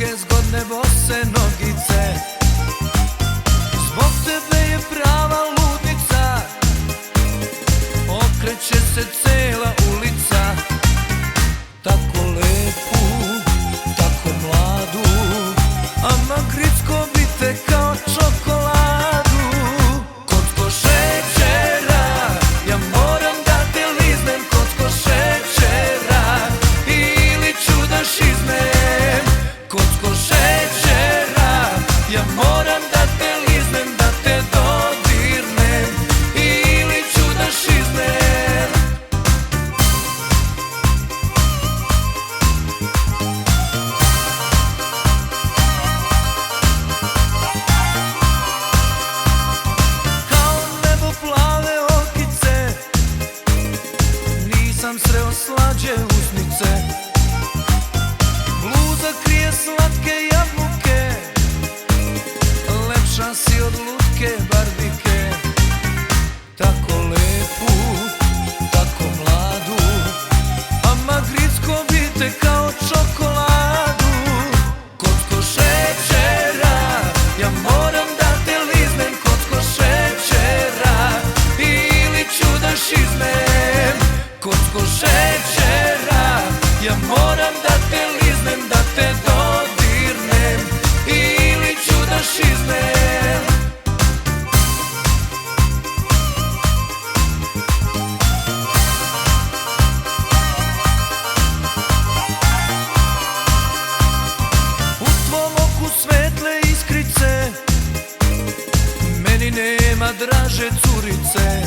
duge zgodne bose nogice. Zbog tebe je prava ludnica, okreće se cela ulica. Tako lepu, tako mladu, ama gricko bi te kao čokoladu. Kocko šećera, ja moram da te liznem. Kocko šećera, ili ću da šiznem. Kocko šećera, ja moram da te liznem, da te dodirnem, ili ću da šiznem. Kao nebo plave okice, nisam sreo slađe usnice. Bluza krije slatke jabuke, lepša si od lutke barbike. Tako lepu, tako mladu, ama gricko bi te kao čokoladu. Kocko šećera, ja moram da te liznem. Kocko šećera, ili ću da šiznem. Kocko šećera, ja moram da te liznem, da te dodirnem, ili ću da šiznem. U tvom oku svetle iskrice, meni nema draže curice.